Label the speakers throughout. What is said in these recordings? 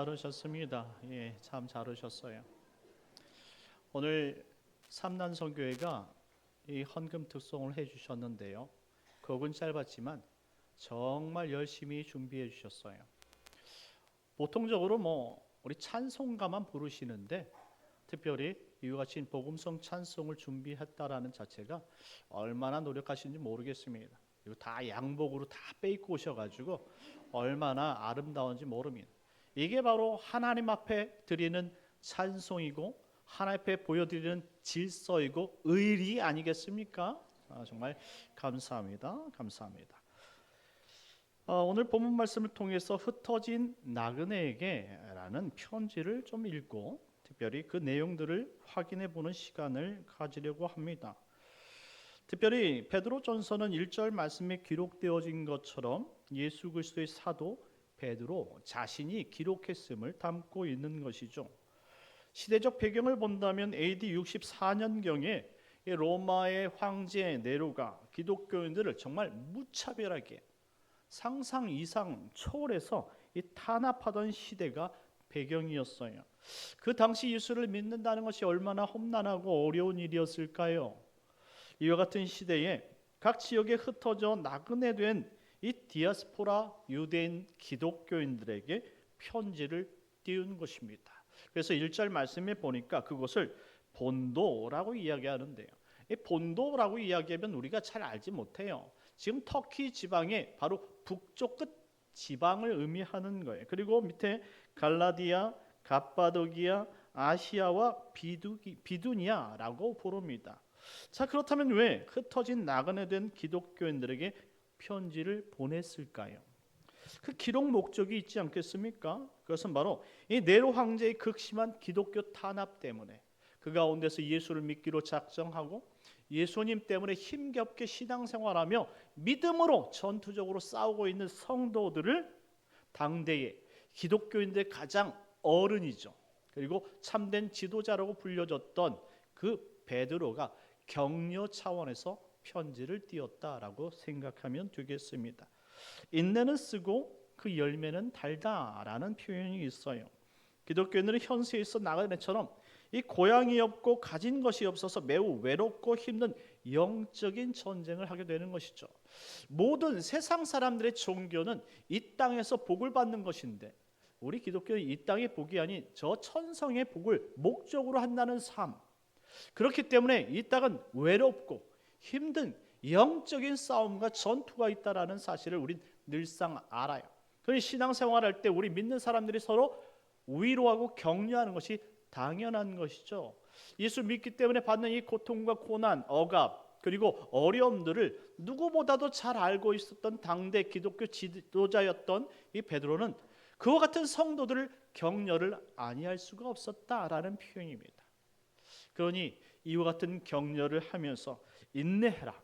Speaker 1: 잘 오셨습니다. 예, 참 잘 오셨어요. 오늘 삼난선교회가 이 헌금 특송을 해주셨는데요. 곡은 짧았지만 정말 열심히 준비해 주셨어요. 보통적으로 우리 찬송가만 부르시는데 특별히 이와 같이 복음성 찬송을 준비했다라는 자체가 얼마나 노력하시는지 모르겠습니다. 이거 다 양복으로 다 빼입고 오셔가지고 얼마나 아름다운지 모릅니다. 이게 바로 하나님 앞에 드리는 찬송이고 하나님 앞에 보여드리는 질서이고 의리 아니겠습니까? 정말 감사합니다. 감사합니다. 오늘 본문 말씀을 통해서 흩어진 나그네에게라는 편지를 좀 읽고 특별히 그 내용들을 확인해 보는 시간을 가지려고 합니다. 특별히 베드로전서는 1절 말씀에 기록되어진 것처럼 예수 그리스도의 사도 베드로 자신이 기록했음을 담고 있는 것이죠. 시대적 배경을 본다면 AD 64년경에 로마의 황제 네로가 기독교인들을 정말 무차별하게 상상 이상 초월해서 탄압하던 시대가 배경이었어요. 그 당시 예수를 믿는다는 것이 얼마나 험난하고 어려운 일이었을까요? 이와 같은 시대에 각 지역에 흩어져 나그네된 이 디아스포라 유대인 기독교인들에게 편지를 띄운 것입니다. 그래서 1절 말씀에 보니까 그것을 본도라고 이야기하는데요. 이 본도라고 이야기하면 우리가 잘 알지 못해요. 지금 터키 지방의 바로 북쪽 끝 지방을 의미하는 거예요. 그리고 밑에 갈라디아, 갑바도기아, 아시아와 비두니아라고 부릅니다. 자, 그렇다면 왜 흩어진 나그네된 기독교인들에게 편지를 보냈을까요? 그 기록 목적이 있지 않겠습니까? 그것은 바로 이 네로 황제의 극심한 기독교 탄압 때문에 그 가운데서 예수를 믿기로 작정하고 예수님 때문에 힘겹게 신앙생활하며 믿음으로 전투적으로 싸우고 있는 성도들을 당대의 기독교인들의 가장 어른이죠. 그리고 참된 지도자라고 불려졌던 그 베드로가 격려 차원에서 편지를 띄웠다라고 생각하면 되겠습니다. 인내는 쓰고 그 열매는 달다라는 표현이 있어요. 기독교인들은 현세에서 나그네처럼 이 고향이 없고 가진 것이 없어서 매우 외롭고 힘든 영적인 전쟁을 하게 되는 것이죠. 모든 세상 사람들의 종교는 이 땅에서 복을 받는 것인데 우리 기독교는 이 땅의 복이 아닌 저 천성의 복을 목적으로 한다는 삶. 그렇기 때문에 이 땅은 외롭고 힘든 영적인 싸움과 전투가 있다라는 사실을 우린 늘상 알아요. 그러니 신앙생활할 때 우리 믿는 사람들이 서로 위로하고 격려하는 것이 당연한 것이죠. 예수 믿기 때문에 받는 이 고통과 고난, 억압 그리고 어려움들을 누구보다도 잘 알고 있었던 당대 기독교 지도자였던 이 베드로는 그와 같은 성도들을 격려를 아니할 수가 없었다라는 표현입니다. 그러니 이와 같은 격려를 하면서 인내해라.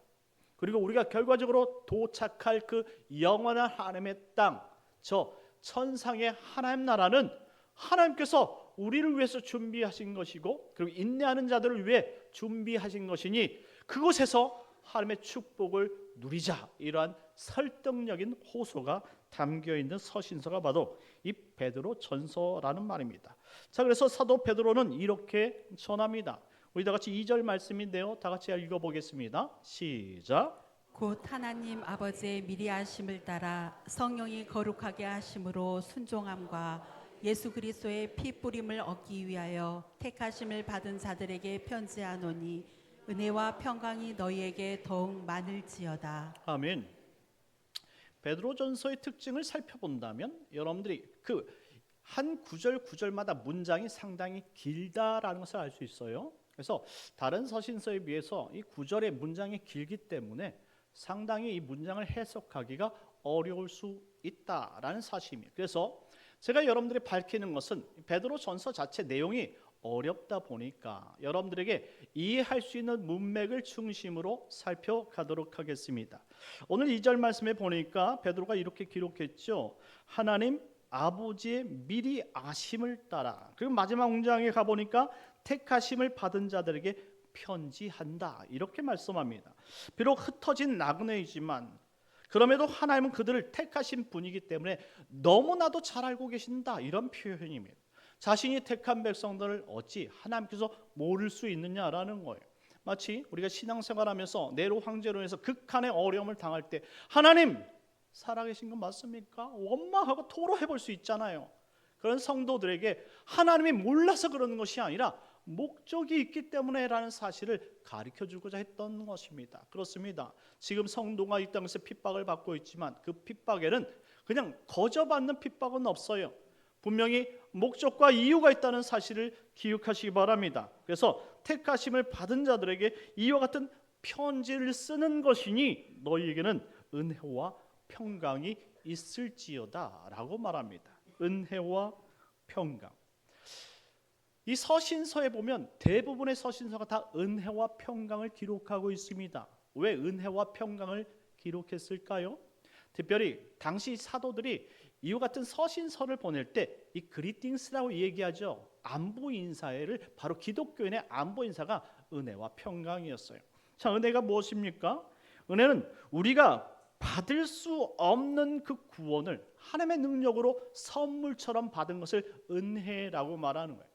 Speaker 1: 그리고 우리가 결과적으로 도착할 그 영원한 하나님의 땅, 저 천상의 하나님 나라는 하나님께서 우리를 위해서 준비하신 것이고 그리고 인내하는 자들을 위해 준비하신 것이니 그곳에서 하나님의 축복을 누리자. 이러한 설득력인 호소가 담겨있는 서신서가 바로 이 베드로 전서라는 말입니다. 자, 그래서 사도 베드로는 이렇게 전합니다. 우리 다 같이 2절 말씀인데요, 다 같이 읽어보겠습니다. 시작.
Speaker 2: 곧 하나님 아버지의 미리 하심을 따라 성령이 거룩하게 하심으로 순종함과 예수 그리스도의 피 뿌림을 얻기 위하여 택하심을 받은 자들에게 편지하노니 은혜와 평강이 너희에게 더욱 많을지어다.
Speaker 1: 아멘. 베드로전서의 특징을 살펴본다면 여러분들이 그 한 구절마다 문장이 상당히 길다라는 것을 알 수 있어요. 그래서 다른 서신서에 비해서 이 구절의 문장이 길기 때문에 상당히 이 문장을 해석하기가 어려울 수 있다라는 사실입니다. 그래서 제가 여러분들이 밝히는 것은 베드로전서 자체 내용이 어렵다 보니까 여러분들에게 이해할 수 있는 문맥을 중심으로 살펴가도록 하겠습니다. 오늘 2절 말씀에 보니까 베드로가 이렇게 기록했죠. 하나님 아버지의 미리 아심을 따라. 그리고 마지막 문장에 가보니까 택하심을 받은 자들에게 편지한다. 이렇게 말씀합니다. 비록 흩어진 나그네이지만 그 그럼에도 하나님은 그들을 택하신 분이기 때문에 너무나도 잘 알고 계신다, 이런 표현입니다. 자신이 택한 백성들을 어찌 하나님께서 모를 수 있느냐라는 거예요. 마치 우리가 신앙생활하면서 네로 황제로 해서 극한의 어려움을 당할 때 하나님 살아계신 건 맞습니까? 원망하고 토로해 볼 수 있잖아요. 그런 성도들에게 하나님이 몰라서 그러는 것이 아니라 목적이 있기 때문에라는 사실을 가르쳐주고자 했던 것입니다. 그렇습니다. 지금 성도가 이 땅에서 핍박을 받고 있지만 그 핍박에는 그냥 거저받는 핍박은 없어요. 분명히 목적과 이유가 있다는 사실을 기억하시기 바랍니다. 그래서 택하심을 받은 자들에게 이와 같은 편지를 쓰는 것이니 너희에게는 은혜와 평강이 있을지어다 라고 말합니다. 은혜와 평강. 이 서신서에 보면 대부분의 서신서가 다 은혜와 평강을 기록하고 있습니다. 왜 은혜와 평강을 기록했을까요? 특별히 당시 사도들이 이와 같은 서신서를 보낼 때 이 그리팅스라고 얘기하죠. 안부 인사를 바로 기독교인의 안부 인사가 은혜와 평강이었어요. 자, 은혜가 무엇입니까? 은혜는 우리가 받을 수 없는 그 구원을 하나님의 능력으로 선물처럼 받은 것을 은혜라고 말하는 거예요.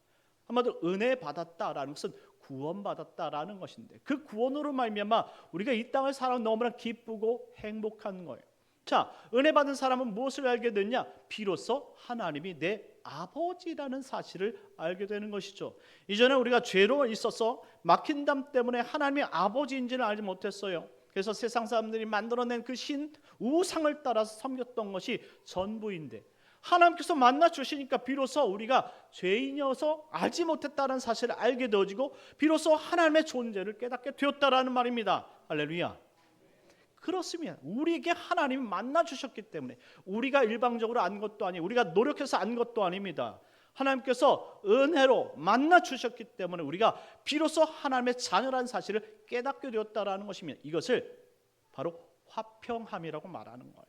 Speaker 1: 한마디로 은혜 받았다라는 것은 구원받았다라는 것인데 그 구원으로 말미암아 우리가 이 땅을 살아 너무나 기쁘고 행복한 거예요. 자, 은혜 받은 사람은 무엇을 알게 됐냐? 비로소 하나님이 내 아버지라는 사실을 알게 되는 것이죠. 이전에 우리가 죄로 있어서 막힌 담 때문에 하나님이 아버지인지를 알지 못했어요. 그래서 세상 사람들이 만들어낸 그 신 우상을 따라서 섬겼던 것이 전부인데 하나님께서 만나 주시니까 비로소 우리가 죄인이어서 알지 못했다는 사실을 알게 되어지고 비로소 하나님의 존재를 깨닫게 되었다라는 말입니다. 할렐루야. 그렇습니다. 우리에게 하나님이 만나 주셨기 때문에 우리가 일방적으로 안 것도 아니고 우리가 노력해서 안 것도 아닙니다. 하나님께서 은혜로 만나 주셨기 때문에 우리가 비로소 하나님의 자녀라는 사실을 깨닫게 되었다라는 것입니다. 이것을 바로 화평함이라고 말하는 거예요.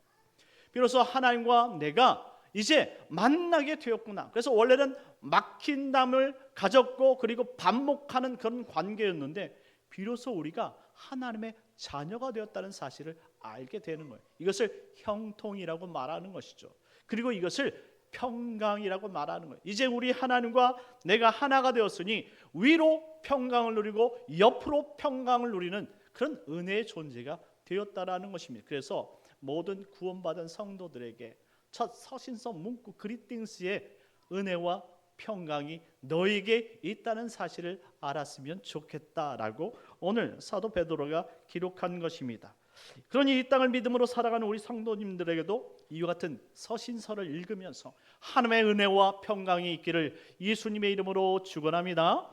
Speaker 1: 비로소 하나님과 내가 이제 만나게 되었구나. 그래서 원래는 막힌 담을 가졌고 그리고 반목하는 그런 관계였는데 비로소 우리가 하나님의 자녀가 되었다는 사실을 알게 되는 거예요. 이것을 형통이라고 말하는 것이죠. 그리고 이것을 평강이라고 말하는 거예요. 이제 우리 하나님과 내가 하나가 되었으니 위로 평강을 누리고 옆으로 평강을 누리는 그런 은혜의 존재가 되었다라는 것입니다. 그래서 모든 구원받은 성도들에게 첫 서신서 문구 그리팅스의 은혜와 평강이 너에게 있다는 사실을 알았으면 좋겠다라고 오늘 사도 베드로가 기록한 것입니다. 그러니 이 땅을 믿음으로 살아가는 우리 성도님들에게도 이와 같은 서신서를 읽으면서 하나님의 은혜와 평강이 있기를 예수님의 이름으로 축원합니다.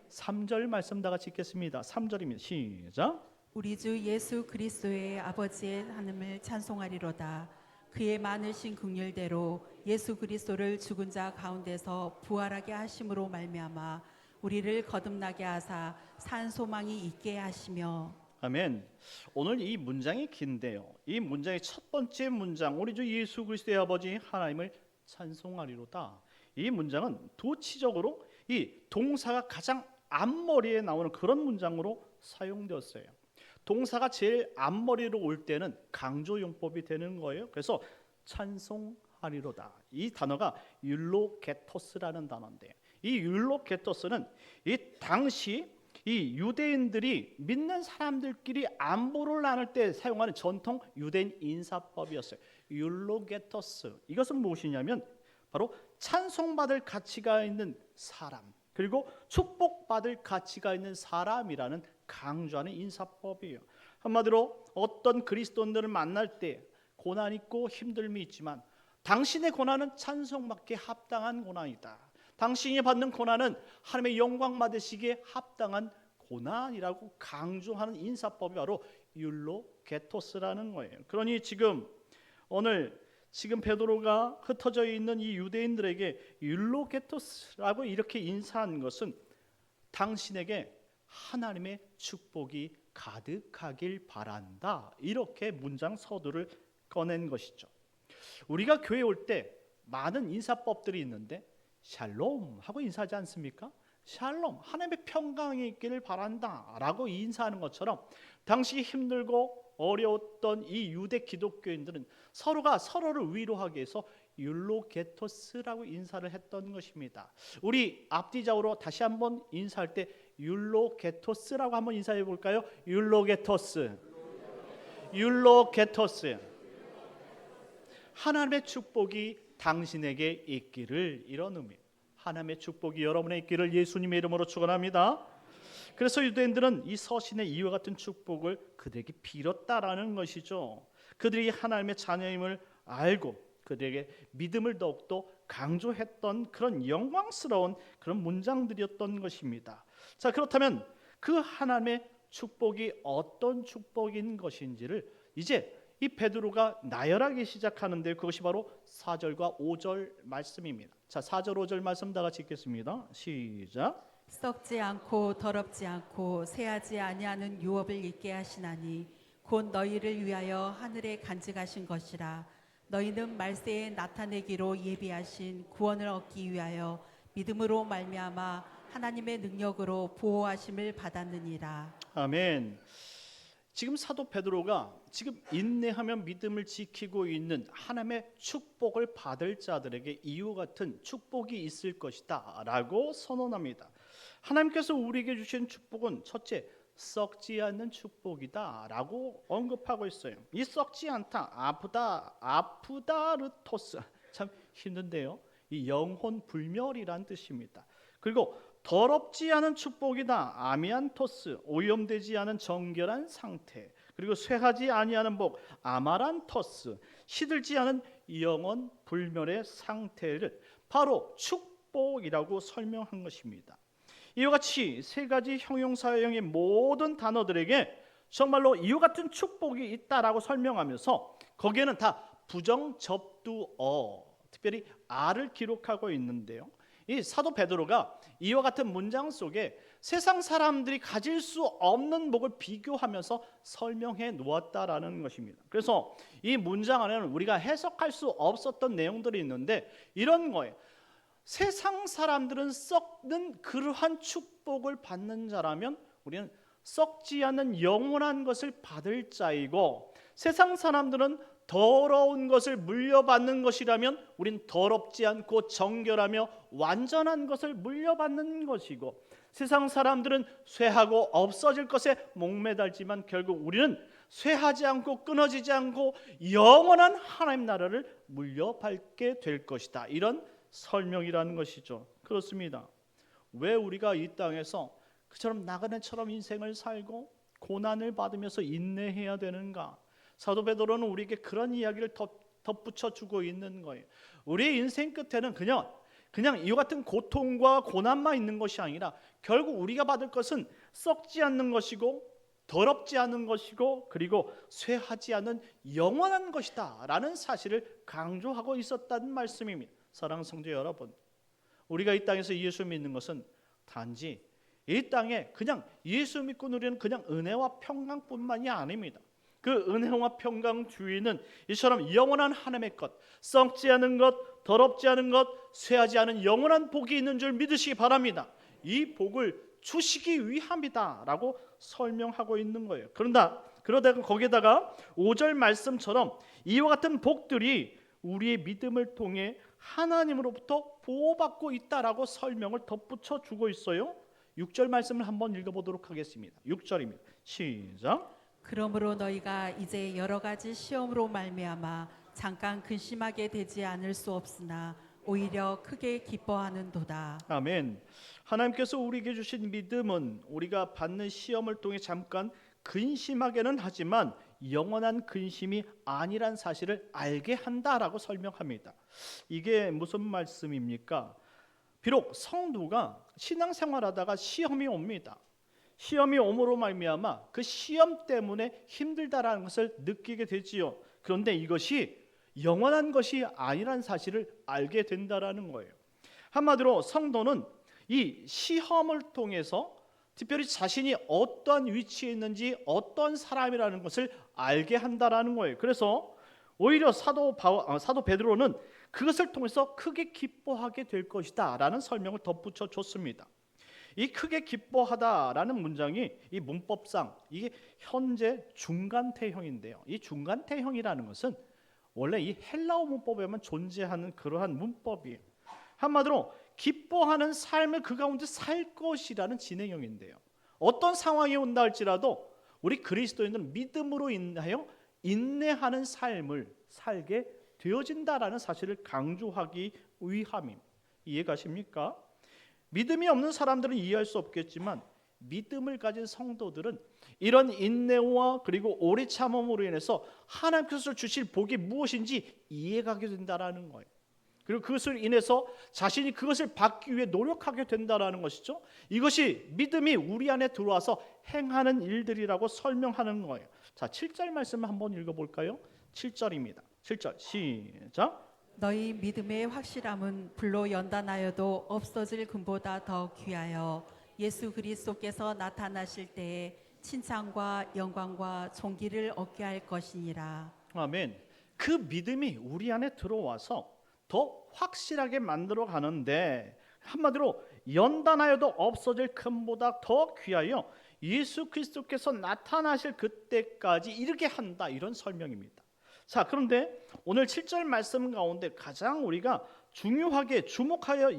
Speaker 1: 3절 말씀 다 같이 읽겠습니다. 3절입니다. 시작.
Speaker 2: 우리 주 예수 그리스도의 아버지의 하나님을 찬송하리로다. 그의 많으신 긍휼대로 예수 그리스도를 죽은 자 가운데서 부활하게 하심으로 말미암아 우리를 거듭나게 하사 산 소망이 있게 하시며.
Speaker 1: 아멘. 오늘 이 문장이 긴데요. 이 문장의 첫 번째 문장 우리 주 예수 그리스도의 아버지 하나님을 찬송하리로다. 이 문장은 도치적으로 이 동사가 가장 앞머리에 나오는 그런 문장으로 사용되었어요. 동사가 제일 앞머리로 올 때는 강조용법이 되는 거예요. 그래서 찬송하리로다. 이 단어가 율로게토스라는 단어인데 이 율로게토스는 이 당시 이 유대인들이 믿는 사람들끼리 안부를 나눌 때 사용하는 전통 유대인 인사법이었어요. 율로게토스. 이것은 무엇이냐면 바로 찬송받을 가치가 있는 사람 그리고 축복받을 가치가 있는 사람이라는 강조하는 인사법이에요. 한마디로 어떤 그리스도인들을 만날 때 고난 있고 힘듦이 있지만 당신의 고난은 찬송받기에 합당한 고난이다. 당신이 받는 고난은 하나님의 영광 받으시기에 합당한 고난이라고 강조하는 인사법이 바로 율로게토스라는 거예요. 그러니 오늘 베드로가 흩어져 있는 이 유대인들에게 율로게토스라고 이렇게 인사한 것은 당신에게 하나님의 축복이 가득하길 바란다. 이렇게 문장 서두를 꺼낸 것이죠. 우리가 교회 올 때 많은 인사법들이 있는데 샬롬 하고 인사하지 않습니까? 샬롬, 하나님의 평강이 있기를 바란다 라고 인사하는 것처럼 당시 힘들고 어려웠던 이 유대 기독교인들은 서로가 서로를 위로하기 위해서 율로게토스라고 인사를 했던 것입니다. 우리 앞뒤적으로 다시 한번 인사할 때 율로게토스라고 한번 인사해 볼까요? 율로게토스. 율로게토스. 하나님의 축복이 당신에게 있기를, 이런 의미. 하나님의 축복이 여러분의 있기를 예수님의 이름으로 축원합니다. 그래서 유대인들은 이 서신의 이와 같은 축복을 그들에게 빌었다라는 것이죠. 그들이 하나님의 자녀임을 알고 그들에게 믿음을 더욱더 강조했던 그런 영광스러운 그런 문장들이었던 것입니다. 자, 그렇다면 그 하나님의 축복이 어떤 축복인 것인지를 이제 이 베드로가 나열하기 시작하는데, 그것이 바로 4절과 5절 말씀입니다. 자, 4절 5절 말씀 다 같이 읽겠습니다. 시작.
Speaker 2: 썩지 않고 더럽지 않고 새하지 아니하는 유업을 있게 하시나니 곧 너희를 위하여 하늘에 간직하신 것이라. 너희는 말세에 나타내기로 예비하신 구원을 얻기 위하여 믿음으로 말미암아 하나님의 능력으로 보호하심을 받았느니라.
Speaker 1: 아멘. 지금 사도 베드로가 지금 인내하며 믿음을 지키고 있는 하나님의 축복을 받을 자들에게 이와 같은 축복이 있을 것이다 라고 선언합니다. 하나님께서 우리에게 주신 축복은 첫째, 썩지 않는 축복이다 라고 언급하고 있어요. 이 썩지 않다, 아프다르토스, 참 힘든데요. 이 영혼 불멸이란 뜻입니다. 그리고 더럽지 않은 축복이다, 아미안토스, 오염되지 않은 정결한 상태. 그리고 쇠하지 아니하는 복, 아마란토스, 시들지 않은 영혼 불멸의 상태를 바로 축복이라고 설명한 것입니다. 이와 같이 세 가지 형용사형의 모든 단어들에게 정말로 이와 같은 축복이 있다라고 설명하면서 거기에는 다 부정접두어, 특별히 아를 기록하고 있는데요. 이 사도 베드로가 이와 같은 문장 속에 세상 사람들이 가질 수 없는 복을 비교하면서 설명해 놓았다라는 것입니다. 그래서 이 문장 안에는 우리가 해석할 수 없었던 내용들이 있는데 이런 거예요. 세상 사람들은 썩는 그러한 축복을 받는 자라면 우리는 썩지 않는 영원한 것을 받을 자이고, 세상 사람들은 더러운 것을 물려받는 것이라면 우린 더럽지 않고 정결하며 완전한 것을 물려받는 것이고, 세상 사람들은 쇠하고 없어질 것에 목매달지만 결국 우리는 쇠하지 않고 끊어지지 않고 영원한 하나님 나라를 물려받게 될 것이다. 이런 설명이라는 것이죠. 그렇습니다. 왜 우리가 이 땅에서 그처럼 나그네처럼 인생을 살고 고난을 받으면서 인내해야 되는가? 사도 베드로는 우리에게 그런 이야기를 덧붙여 주고 있는 거예요. 우리의 인생 끝에는 그냥 이와 같은 고통과 고난만 있는 것이 아니라 결국 우리가 받을 것은 썩지 않는 것이고 더럽지 않은 것이고 그리고 쇠하지 않은 영원한 것이다 라는 사실을 강조하고 있었다는 말씀입니다. 사랑하는 성도 여러분, 우리가 이 땅에서 예수 믿는 것은 단지 이 땅에 그냥 예수 믿고 누리는 그냥 은혜와 평강뿐만이 아닙니다. 그 은혜와 평강 주위는 이처럼 영원한 하나님의 것, 썩지 않은 것, 더럽지 않은 것, 쇠하지 않은 영원한 복이 있는 줄 믿으시기 바랍니다. 이 복을 주시기 위함이다 라고 설명하고 있는 거예요. 그러다가 거기에다가 5절 말씀처럼 이와 같은 복들이 우리의 믿음을 통해 하나님으로부터 보호받고 있다라고 설명을 덧붙여 주고 있어요. 6절 말씀을 한번 읽어보도록 하겠습니다. 6절입니다. 시작.
Speaker 2: 그러므로 너희가 이제 여러 가지 시험으로 말미암아 잠깐 근심하게 되지 않을 수 없으나 오히려 크게 기뻐하는도다.
Speaker 1: 아멘. 하나님께서 우리에게 주신 믿음은 우리가 받는 시험을 통해 잠깐 근심하게는 하지만 영원한 근심이 아니란 사실을 알게 한다라고 설명합니다. 이게 무슨 말씀입니까? 비록 성도가 신앙생활하다가 시험이 옵니다. 시험이 오므로 말미암아 그 시험 때문에 힘들다라는 것을 느끼게 되지요. 그런데 이것이 영원한 것이 아니란 사실을 알게 된다라는 거예요. 한마디로 성도는 이 시험을 통해서 특별히 자신이 어떤 위치에 있는지 어떤 사람이라는 것을 알게 한다라는 거예요. 그래서 오히려 사도 베드로는 그것을 통해서 크게 기뻐하게 될 것이다 라는 설명을 덧붙여 줬습니다. 이 크게 기뻐하다라는 문장이 이 문법상 이게 현재 중간태형인데요. 이 중간태형이라는 것은 원래 이 헬라어 문법에만 존재하는 그러한 문법이에요. 한마디로 기뻐하는 삶을 그 가운데 살 것이라는 진행형인데요. 어떤 상황이 온다 할지라도 우리 그리스도인들은 믿음으로 인하여 인내하는 삶을 살게 되어진다라는 사실을 강조하기 위함입니다. 이해가십니까? 믿음이 없는 사람들은 이해할 수 없겠지만 믿음을 가진 성도들은 이런 인내와 그리고 오래 참음으로 인해서 하나님께서 주실 복이 무엇인지 이해가게 된다라는 거예요. 그리고 그것을 인해서 자신이 그것을 받기 위해 노력하게 된다라는 것이죠. 이것이 믿음이 우리 안에 들어와서 행하는 일들이라고 설명하는 거예요. 자, 7절 말씀 한번 읽어볼까요? 7절입니다. 7절 시작.
Speaker 2: 너희 믿음의 확실함은 불로 연단하여도 없어질 금보다 더 귀하여 예수 그리스도께서 나타나실 때에 칭찬과 영광과 존귀를 얻게 할 것이니라.
Speaker 1: 아멘. 그 믿음이 우리 안에 들어와서 더 확실하게 만들어 가는데 한마디로 연단하여도 없어질 금보다 더 귀하여 예수 그리스도께서 나타나실 그때까지 이르게 한다, 이런 설명입니다. 자, 그런데 오늘 7절 말씀 가운데 가장 우리가 중요하게 주목하여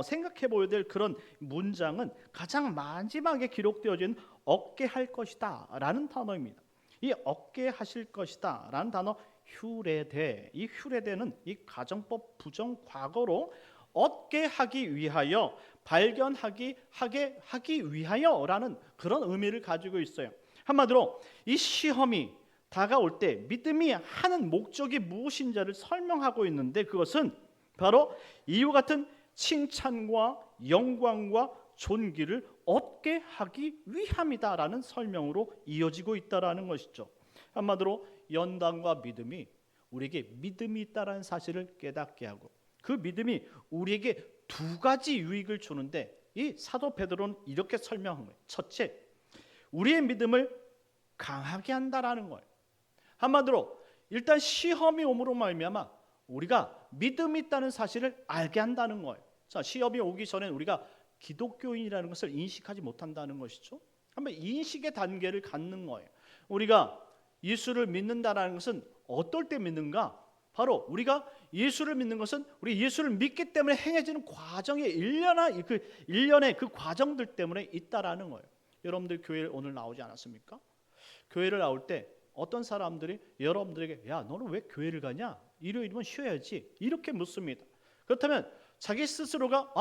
Speaker 1: 생각해 보아야 될 그런 문장은 가장 마지막에 기록되어진 얻게 할 것이다 라는 단어입니다. 이 얻게 하실 것이다 라는 단어 휴레데, 이 휴레데는 이 가정법 부정 과거로 얻게 하기 위하여, 발견하기 하기 위하여라는 그런 의미를 가지고 있어요. 한마디로 이 시험이 다가올 때 믿음이 하는 목적이 무엇인지를 설명하고 있는데 그것은 바로 이와 같은 칭찬과 영광과 존귀를 얻게 하기 위함이다라는 설명으로 이어지고 있다라는 것이죠. 한마디로 연단과 믿음이 우리에게 믿음이 있다라는 사실을 깨닫게 하고 그 믿음이 우리에게 두 가지 유익을 주는데 이 사도 베드로는 이렇게 설명한 거예요. 첫째, 우리의 믿음을 강하게 한다라는 거예요. 한마디로 일단 시험이 오므로 말미암아 우리가 믿음이 있다는 사실을 알게 한다는 거예요. 자, 시험이 오기 전에 우리가 기독교인이라는 것을 인식하지 못한다는 것이죠. 한번 인식의 단계를 갖는 거예요. 우리가 예수를 믿는다는 것은 어떨 때 믿는가? 바로 우리가 예수를 믿는 것은 우리 예수를 믿기 때문에 행해지는 과정의 일련의 그 과정들 때문에 있다라는 거예요. 여러분들 교회에 오늘 나오지 않았습니까? 교회를 나올 때 어떤 사람들이 여러분들에게 야, 너는 왜 교회를 가냐? 일요일이면 쉬어야지. 이렇게 묻습니다. 그렇다면 자기 스스로가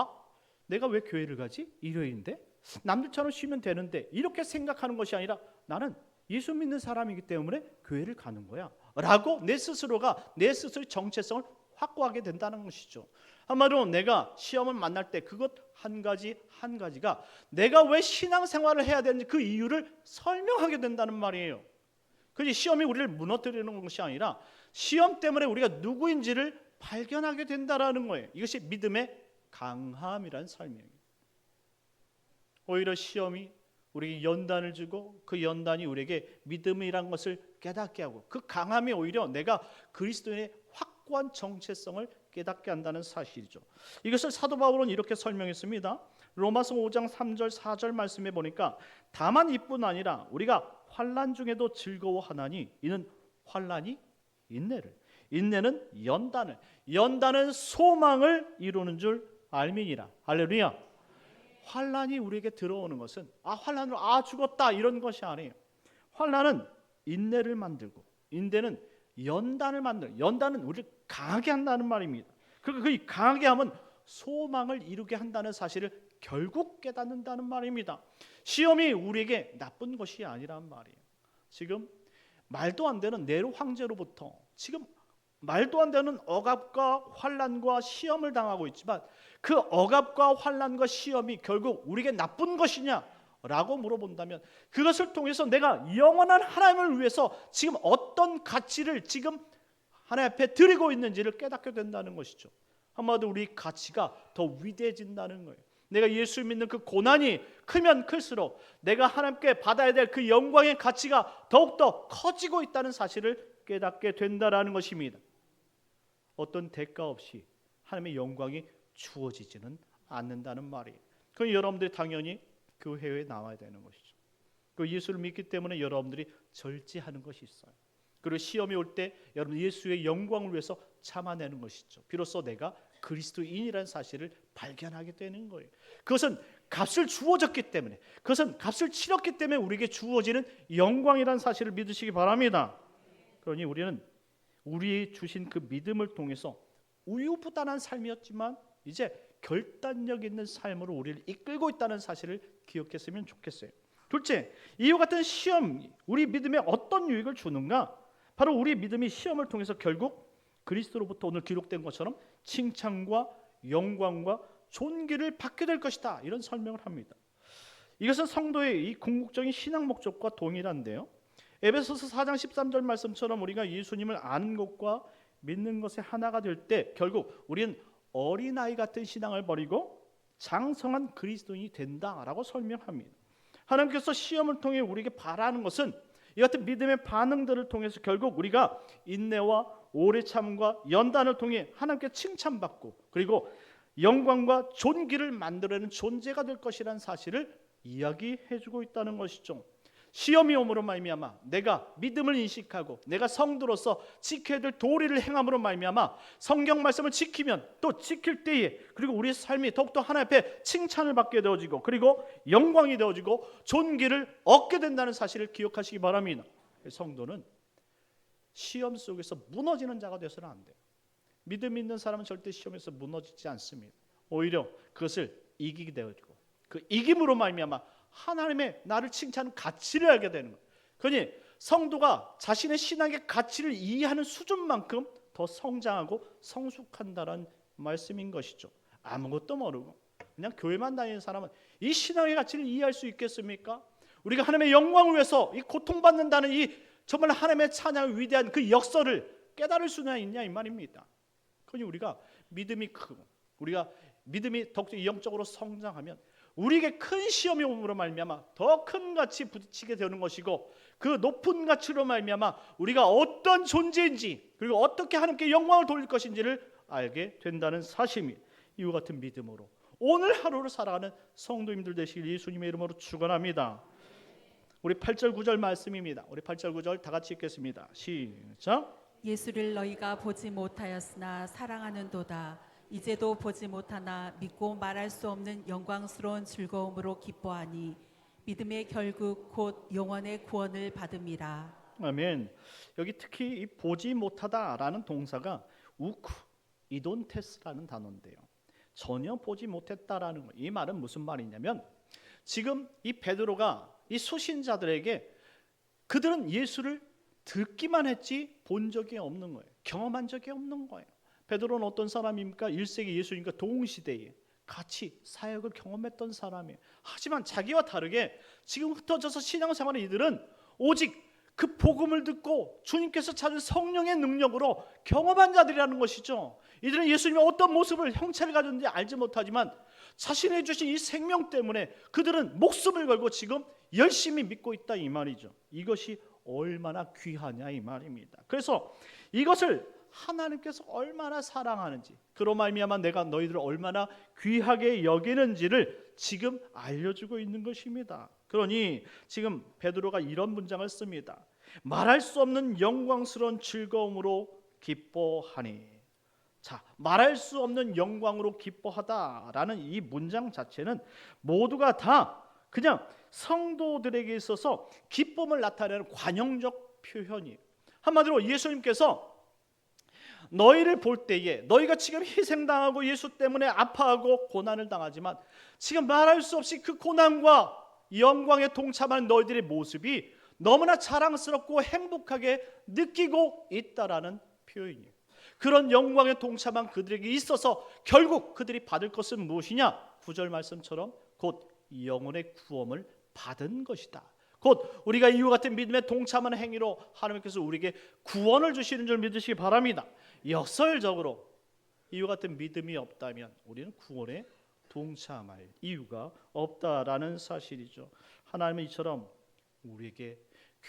Speaker 1: 내가 왜 교회를 가지? 일요일인데? 남들처럼 쉬면 되는데 이렇게 생각하는 것이 아니라 나는 예수 믿는 사람이기 때문에 교회를 가는 거야 라고 내 스스로의 정체성을 확고하게 된다는 것이죠. 한마디로 내가 시험을 만날 때 그것 한 가지가 내가 왜 신앙생활을 해야 되는지 그 이유를 설명하게 된다는 말이에요. 그지 시험이 우리를 무너뜨리는 것이 아니라 시험 때문에 우리가 누구인지를 발견하게 된다는 거예요. 이것이 믿음의 강함이라는 설명입니다. 오히려 시험이 우리에게 연단을 주고 그 연단이 우리에게 믿음이란 것을 깨닫게 하고 그 강함이 오히려 내가 그리스도인의 확고한 정체성을 깨닫게 한다는 사실이죠. 이것을 사도 바울은 이렇게 설명했습니다. 로마서 5장 3절 4절 말씀에 보니까 다만 이뿐 아니라 우리가 환난 중에도 즐거워하나니 이는 환난이 인내를, 인내는 연단은 소망을 이루는 줄 알미니라. 할렐루야. 환난이 우리에게 들어오는 것은 환난으로 죽었다 이런 것이 아니에요. 환난은 인내를 만들고 인내는 연단을 만들고 연단은 우리를 강하게 한다는 말입니다. 그리고 그 강하게 하면 소망을 이루게 한다는 사실을 결국 깨닫는다는 말입니다. 시험이 우리에게 나쁜 것이 아니란 말이에요. 지금 말도 안 되는 네로 황제로부터 지금 말도 안 되는 억압과 환난과 시험을 당하고 있지만 그 억압과 환난과 시험이 결국 우리에게 나쁜 것이냐라고 물어본다면 그것을 통해서 내가 영원한 하나님을 위해서 지금 어떤 가치를 지금 하나님 앞에 드리고 있는지를 깨닫게 된다는 것이죠. 한마디로 우리 가치가 더 위대해진다는 거예요. 내가 예수 믿는 그 고난이 크면 클수록 내가 하나님께 받아야 될 그 영광의 가치가 더욱더 커지고 있다는 사실을 깨닫게 된다는 것입니다. 어떤 대가 없이 하나님의 영광이 주어지지는 않는다는 말이에요. 그 여러분들이 당연히 교회에 나와야 되는 것이죠. 그 예수를 믿기 때문에 여러분들이 절제하는 것이 있어요. 그리고 시험이 올 때 여러분 예수의 영광을 위해서 참아내는 것이죠. 비로소 내가 그리스도인이라는 사실을 발견하게 되는 거예요. 그것은 값을 주어졌기 때문에, 그것은 값을 치렀기 때문에 우리에게 주어지는 영광이라는 사실을 믿으시기 바랍니다. 그러니 우리는 우리 주신 그 믿음을 통해서 우유부단한 삶이었지만 이제 결단력 있는 삶으로 우리를 이끌고 있다는 사실을 기억했으면 좋겠어요. 둘째, 이와 같은 시험이 우리 믿음에 어떤 유익을 주는가? 바로 우리 믿음이 시험을 통해서 결국 그리스도로부터 오늘 기록된 것처럼 칭찬과 영광과 존귀를 받게 될 것이다, 이런 설명을 합니다. 이것은 성도의 이 궁극적인 신앙 목적과 동일한데요, 에베소서 4장 13절 말씀처럼 우리가 예수님을 아는 것과 믿는 것에 하나가 될 때 결국 우리는 어린아이 같은 신앙을 버리고 장성한 그리스도인이 된다라고 설명합니다. 하나님께서 시험을 통해 우리에게 바라는 것은 이 같은 믿음의 반응들을 통해서 결국 우리가 인내와 오래 참음과 연단을 통해 하나님께 칭찬받고 그리고 영광과 존귀를 만들어내는 존재가 될 것이라는 사실을 이야기해주고 있다는 것이죠. 시험이 오므로 말미암아 내가 믿음을 인식하고 내가 성도로서 지켜야 될 도리를 행함으로 말미암아 성경 말씀을 지키면 또 지킬 때에 그리고 우리의 삶이 더욱더 하나님 앞에 칭찬을 받게 되어지고 그리고 영광이 되어지고 존귀를 얻게 된다는 사실을 기억하시기 바랍니다. 성도는 시험 속에서 무너지는 자가 되어서는 안 돼요. 믿음 있는 사람은 절대 시험에서 무너지지 않습니다. 오히려 그것을 이기게 되어지고 그 이김으로 말미암아 하나님의 나를 칭찬하는 가치를 알게 되는 거예요. 그러니 성도가 자신의 신앙의 가치를 이해하는 수준만큼 더 성장하고 성숙한다는 말씀인 것이죠. 아무것도 모르고 그냥 교회만 다니는 사람은 이 신앙의 가치를 이해할 수 있겠습니까? 우리가 하나님의 영광을 위해서 이 고통받는다는 이 정말 하나님의 찬양의 위대한 그 역사를 깨달을 수는 있냐 이 말입니다. 그러니 우리가 믿음이 크고 우리가 믿음이 더욱더 영적으로 성장하면 우리에게 큰 시험이 오므로 말미암아 더 큰 가치 부딪히게 되는 것이고 그 높은 가치로 말미암아 우리가 어떤 존재인지 그리고 어떻게 하나님께 영광을 돌릴 것인지를 알게 된다는 사실입니다. 이와 같은 믿음으로 오늘 하루를 살아가는 성도님들 되시길 예수님의 이름으로 축원합니다. 우리 8절 9절 말씀입니다. 우리 8절 9절 다 같이 읽겠습니다. 시작.
Speaker 2: 예수를 너희가 보지 못하였으나 사랑하는도다. 이제도 보지 못하나 믿고 말할 수 없는 영광스러운 즐거움으로 기뻐하니 믿음의 결국 곧 영원의 구원을 받음이라.
Speaker 1: 아멘. 여기 특히 이 보지 못하다라는 동사가 우쿠 이돈테스라는 단어인데요. 전혀 보지 못했다라는 거. 이 말은 무슨 말이냐면 지금 이 베드로가 이 소신자들에게 그들은 예수를 듣기만 했지 본 적이 없는 거예요. 경험한 적이 없는 거예요. 베드로는 어떤 사람입니까? 1세기 예수님과 동시대에 같이 사역을 경험했던 사람이에요. 하지만 자기와 다르게 지금 흩어져서 신앙생활의 이들은 오직 그 복음을 듣고 주님께서 찾은 성령의 능력으로 경험한 자들이라는 것이죠. 이들은 예수님이 어떤 모습을 형체를 가졌는지 알지 못하지만 자신이 주신 이 생명 때문에 그들은 목숨을 걸고 지금 열심히 믿고 있다 이 말이죠. 이것이 얼마나 귀하냐 이 말입니다. 그래서 이것을 하나님께서 얼마나 사랑하는지 그로 말미암아 내가 너희들을 얼마나 귀하게 여기는지를 지금 알려주고 있는 것입니다. 그러니 지금 베드로가 이런 문장을 씁니다. 말할 수 없는 영광스러운 즐거움으로 기뻐하니. 자, 말할 수 없는 영광으로 기뻐하다라는 이 문장 자체는 모두가 다 그냥 성도들에게 있어서 기쁨을 나타내는 관용적 표현이에요. 한마디로 예수님께서 너희를 볼 때에 너희가 지금 희생당하고 예수 때문에 아파하고 고난을 당하지만 지금 말할 수 없이 그 고난과 영광에 동참하는 너희들의 모습이 너무나 자랑스럽고 행복하게 느끼고 있다라는 표현이에요. 그런 영광에 동참한 그들에게 있어서 결국 그들이 받을 것은 무엇이냐? 9절 말씀처럼 곧 영혼의 구원을 받은 것이다. 곧 우리가 이와 같은 믿음에 동참하는 행위로 하나님께서 우리에게 구원을 주시는 줄 믿으시기 바랍니다. 역설적으로 이와 같은 믿음이 없다면 우리는 구원에 동참할 이유가 없다라는 사실이죠. 하나님은 이처럼 우리에게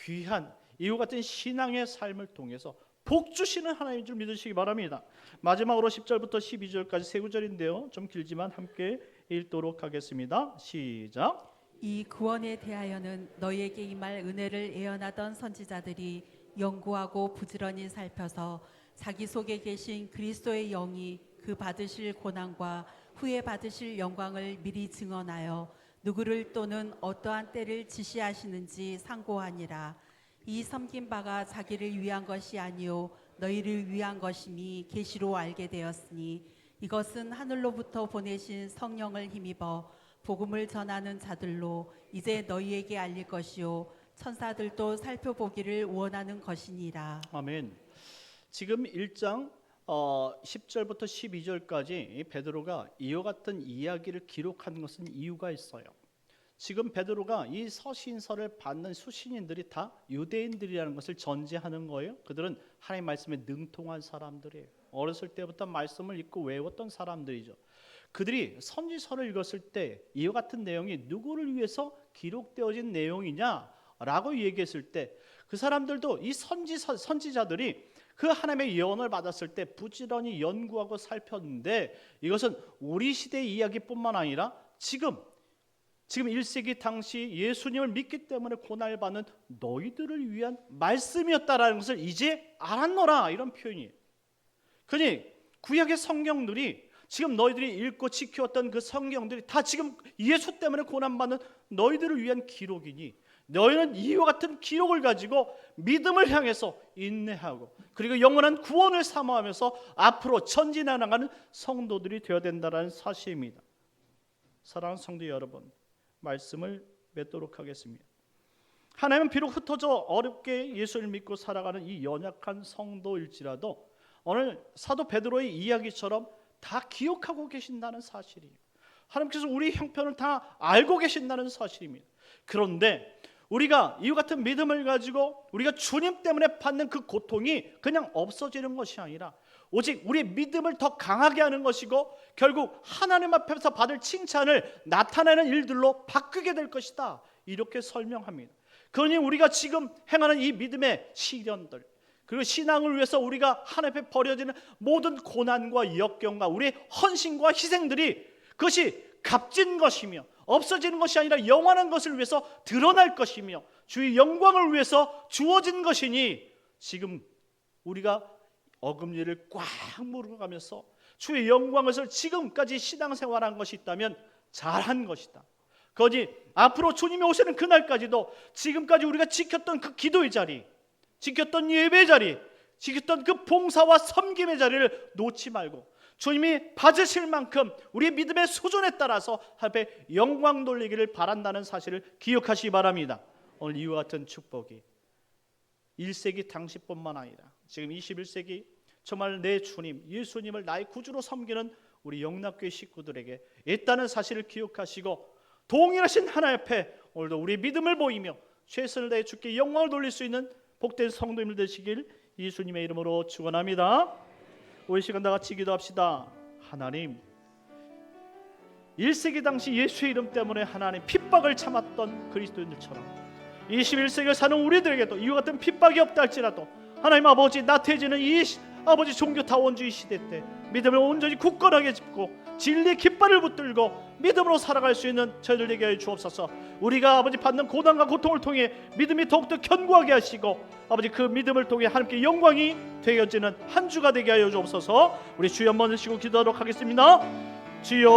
Speaker 1: 귀한 이와 같은 신앙의 삶을 통해서 복 주시는 하나님인 줄 믿으시기 바랍니다. 마지막으로 10절부터 12절까지 세 구절인데요, 좀 길지만 함께 읽도록 하겠습니다. 시작.
Speaker 2: 이 구원에 대하여는 너희에게 임할 은혜를 예언하던 선지자들이 연구하고 부지런히 살펴서 자기 속에 계신 그리스도의 영이 그 받으실 고난과 후에 받으실 영광을 미리 증언하여 누구를 또는 어떠한 때를 지시하시는지 상고하니라. 이 섬긴 바가 자기를 위한 것이 아니요 너희를 위한 것임이 계시로 알게 되었으니 이것은 하늘로부터 보내신 성령을 힘입어 복음을 전하는 자들로 이제 너희에게 알릴 것이요 천사들도 살펴보기를 원하는 것이니라.
Speaker 1: 아멘. 지금 1장 10절부터 12절까지 베드로가 이와 같은 이야기를 기록한 것은 이유가 있어요. 지금 베드로가 이 서신서를 받는 수신인들이 다 유대인들이라는 것을 전제하는 거예요. 그들은 하나님 말씀에 능통한 사람들이에요. 어렸을 때부터 말씀을 읽고 외웠던 사람들이죠. 그들이 선지서를 읽었을 때 이와 같은 내용이 누구를 위해서 기록되어진 내용이냐라고 얘기했을 때 그 사람들도 이 선지자들이 그 하나님의 예언을 받았을 때 부지런히 연구하고 살폈는데 이것은 우리 시대의 이야기뿐만 아니라 지금 1세기 당시 예수님을 믿기 때문에 고난을 받는 너희들을 위한 말씀이었다라는 것을 이제 알았노라, 이런 표현이에요. 그러니 구약의 성경들이 지금 너희들이 읽고 지켜왔던 그 성경들이 다 지금 예수 때문에 고난받는 너희들을 위한 기록이니 너희는 이와 같은 기록을 가지고 믿음을 향해서 인내하고 그리고 영원한 구원을 사모하면서 앞으로 전진해 나가는 성도들이 되어야 된다는 사실입니다. 사랑하는 성도 여러분, 말씀을 맺도록 하겠습니다. 하나님은 비록 흩어져 어렵게 예수를 믿고 살아가는 이 연약한 성도일지라도 오늘 사도 베드로의 이야기처럼 다 기억하고 계신다는 사실이에요. 하나님께서 우리 형편을 다 알고 계신다는 사실입니다. 그런데 우리가 이와 같은 믿음을 가지고 우리가 주님 때문에 받는 그 고통이 그냥 없어지는 것이 아니라 오직 우리의 믿음을 더 강하게 하는 것이고 결국 하나님 앞에서 받을 칭찬을 나타내는 일들로 바뀌게 될 것이다, 이렇게 설명합니다. 그러니 우리가 지금 행하는 이 믿음의 시련들 그리고 신앙을 위해서 우리가 하나님 앞에 버려지는 모든 고난과 역경과 우리의 헌신과 희생들이 그것이 값진 것이며 없어지는 것이 아니라 영원한 것을 위해서 드러날 것이며 주의 영광을 위해서 주어진 것이니 지금 우리가 어금니를 꽉 물어가면서 주의 영광을 위해서 지금까지 신앙생활한 것이 있다면 잘한 것이다. 거지 앞으로 주님이 오시는 그날까지도 지금까지 우리가 지켰던 그 기도의 자리, 지켰던 예배의 자리, 지켰던 그 봉사와 섬김의 자리를 놓지 말고 주님이 받으실 만큼 우리의 믿음의 수준에 따라서 하나님의 영광 돌리기를 바란다는 사실을 기억하시기 바랍니다. 오늘 이와 같은 축복이 1세기 당시뿐만 아니라 지금 21세기 정말 내 주님 예수님을 나의 구주로 섬기는 우리 영락교회 식구들에게 있다는 사실을 기억하시고 동일하신 하나님 앞에 오늘도 우리의 믿음을 보이며 최선을 다해 주께 영광을 돌릴 수 있는 복된 성도님들 되시길 예수님의 이름으로 축원합니다. 우리 시간 다 같이 기도합시다. 하나님, 1세기 당시 예수의 이름 때문에 하나님 핍박을 참았던 그리스도인들처럼 21세기를 사는 우리들에게도 이와 같은 핍박이 없다 할지라도 하나님 아버지 나태해지는 이 아버지 종교타원주의 시대 때 믿음을 온전히 굳건하게 짚고 진리의 깃발을 붙들고 믿음으로 살아갈 수 있는 저희들 되게 하여 주옵소서. 우리가 아버지 받는 고난과 고통을 통해 믿음이 더욱더 견고하게 하시고 아버지 그 믿음을 통해 하나님께 영광이 되어지는 한 주가 되게 하여 주옵소서. 우리 주여 한번 드시고 기도하도록 하겠습니다. 주여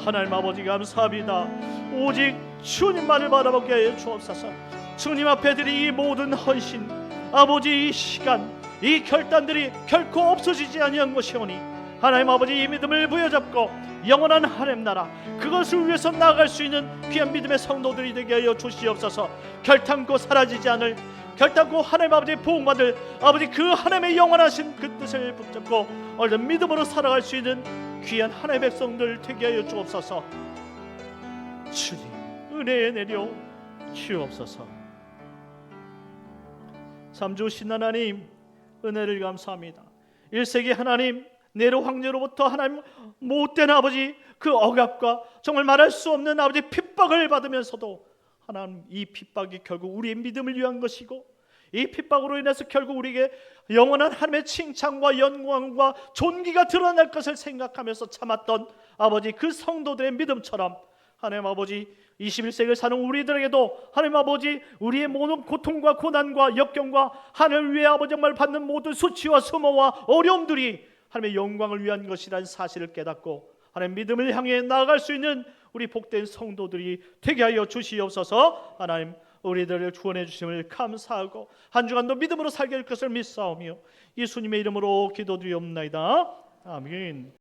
Speaker 1: 하나님 아버지 감사합니다. 오직 주님만을 바라보게 하여 주옵소서. 주님 앞에 드린 이 모든 헌신 아버지 이 시간 이 결단들이 결코 없어지지 아니한 것이오니 하나님 아버지 이 믿음을 부여잡고 영원한 하나님 나라 그것을 위해서 나아갈 수 있는 귀한 믿음의 성도들이 되게 하여 주시옵소서. 결탄코 사라지지 않을 결단코 하나님 아버지의 보응받을 아버지 그 하나님의 영원하신 그 뜻을 붙잡고 오늘도 믿음으로 살아갈 수 있는 귀한 하나님의 백성들 되게 하여 주옵소서. 주님 은혜 내려 주옵소서. 참 주신 하나님 은혜를 감사합니다. 1세기 하나님 네로 황제로부터 하나님 못된 아버지 그 억압과 정말 말할 수 없는 아버지 핍박을 받으면서도 하나님 이 핍박이 결국 우리의 믿음을 위한 것이고 이 핍박으로 인해서 결국 우리에게 영원한 하나님의 칭찬과 영광과 존귀가 드러날 것을 생각하면서 참았던 아버지 그 성도들의 믿음처럼 하나님 아버지 21세기를 사는 우리들에게도 하나님 아버지 우리의 모든 고통과 고난과 역경과 하나님을 위해 아버지 정말 받는 모든 수치와 수모와 어려움들이 하나님의 영광을 위한 것이라는 사실을 깨닫고 하나님 믿음을 향해 나아갈 수 있는 우리 복된 성도들이 되게 하여 주시옵소서. 하나님 우리들을 구원해 주심을 감사하고 한 주간도 믿음으로 살게 할 것을 믿사오며 예수님의 이름으로 기도드리옵나이다. 아멘.